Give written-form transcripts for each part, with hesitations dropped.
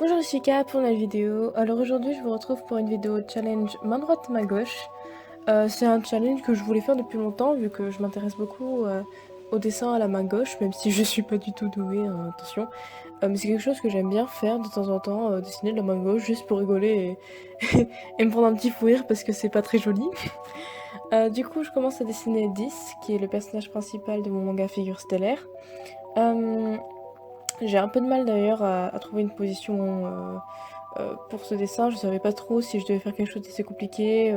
Bonjour, ici Ka pour la vidéo. Alors aujourd'hui je vous retrouve pour une vidéo challenge main droite main gauche. C'est un challenge que je voulais faire depuis longtemps vu que je m'intéresse beaucoup au dessin à la main gauche, même si je suis pas du tout douée, hein, attention. Mais c'est quelque chose que j'aime bien faire de temps en temps, dessiner de la main gauche juste pour rigoler et, et me prendre un petit fou rire parce que c'est pas très joli. Du coup je commence à dessiner 10 qui est le personnage principal de mon manga Figure Stellaire. J'ai un peu de mal d'ailleurs à trouver une position pour ce dessin. Je savais pas trop si je devais faire quelque chose d'assez compliqué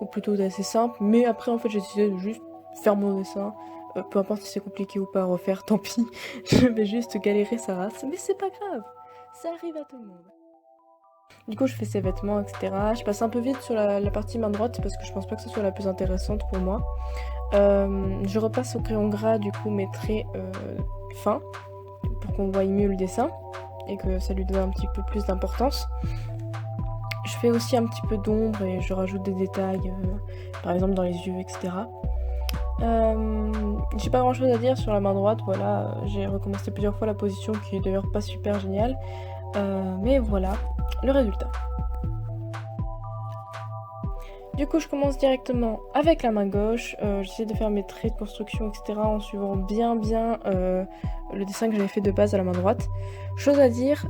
ou plutôt d'assez simple. Mais après en fait j'ai décidé de juste faire mon dessin. Peu importe si c'est compliqué ou pas à refaire, tant pis. Je vais juste galérer sa race. Mais c'est pas grave, ça arrive à tout le monde. Du coup je fais ses vêtements, etc. Je passe un peu vite sur la partie main droite parce que je pense pas que ce soit la plus intéressante pour moi. Je repasse au crayon gras du coup mes traits fins pour qu'on voie mieux le dessin et que ça lui donne un petit peu plus d'importance. Je fais aussi un petit peu d'ombre et je rajoute des détails, par exemple dans les yeux, etc. J'ai pas grand chose à dire sur la main droite, voilà, j'ai recommencé plusieurs fois la position qui est d'ailleurs pas super géniale, mais voilà le résultat. Du coup je commence directement avec la main gauche, j'essaie de faire mes traits de construction etc en suivant bien le dessin que j'avais fait de base à la main droite. Chose à dire,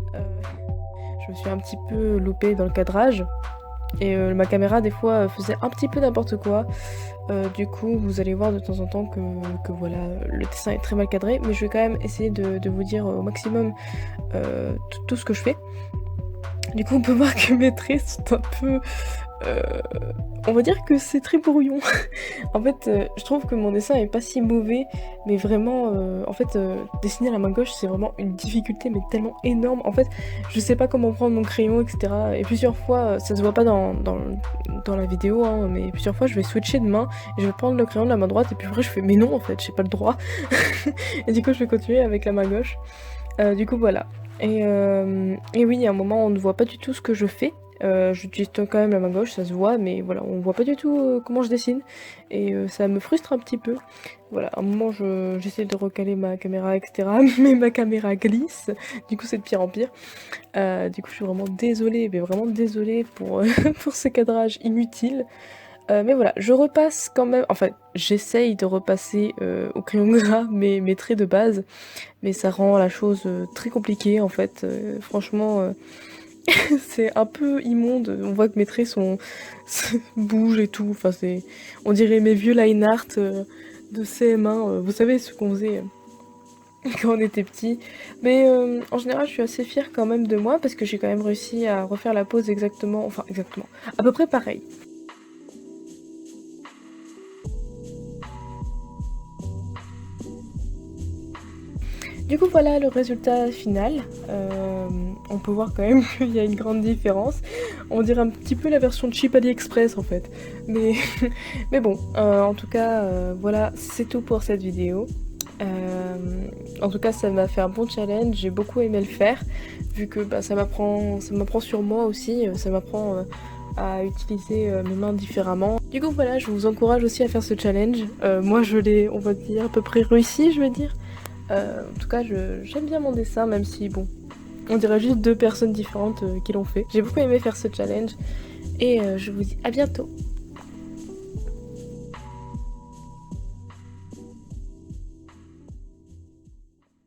je me suis un petit peu loupée dans le cadrage et ma caméra des fois faisait un petit peu n'importe quoi. Du coup vous allez voir de temps en temps que voilà, le dessin est très mal cadré, mais je vais quand même essayer de vous dire au maximum tout ce que je fais. Du coup on peut voir que mes traits sont un peu... on va dire que c'est très brouillon. En fait, je trouve que mon dessin est pas si mauvais, mais vraiment, en fait, dessiner à la main gauche, c'est vraiment une difficulté, mais tellement énorme. En fait, je sais pas comment prendre mon crayon, etc. Et plusieurs fois, ça se voit pas dans la vidéo, hein, mais plusieurs fois, je vais switcher de main, et je vais prendre le crayon de la main droite, et puis après, je fais, mais non, en fait, j'ai pas le droit. Et du coup, je vais continuer avec la main gauche. Du coup, voilà. Et oui, il y a un moment, on ne voit pas du tout ce que je fais. J'utilise quand même la main gauche, ça se voit, mais voilà, on voit pas du tout comment je dessine et ça me frustre un petit peu. Voilà, à un moment j'essaie de recaler ma caméra, etc. Mais ma caméra glisse, du coup c'est de pire en pire. Du coup je suis vraiment désolée, mais vraiment désolée pour, pour ce cadrage inutile. Mais voilà, je repasse quand même, enfin j'essaye de repasser au crayon gras mes traits de base, mais ça rend la chose très compliquée en fait, franchement... c'est un peu immonde, on voit que mes traits bougent et tout, enfin c'est... On dirait mes vieux line art de CM1, vous savez ce qu'on faisait quand on était petit. Mais en général je suis assez fière quand même de moi parce que j'ai quand même réussi à refaire la pose exactement, à peu près pareil. Du coup voilà le résultat final, on peut voir quand même qu'il y a une grande différence, on dirait un petit peu la version cheap AliExpress en fait, mais, mais bon, en tout cas voilà c'est tout pour cette vidéo. En tout cas ça m'a fait un bon challenge, j'ai beaucoup aimé le faire, vu que bah, ça m'apprend sur moi aussi, ça m'apprend à utiliser mes mains différemment. Du coup voilà, je vous encourage aussi à faire ce challenge, moi je l'ai on va dire à peu près réussi je vais dire. En tout cas, j'aime bien mon dessin, même si, bon, on dirait juste deux personnes différentes qui l'ont fait. J'ai beaucoup aimé faire ce challenge, et je vous dis à bientôt.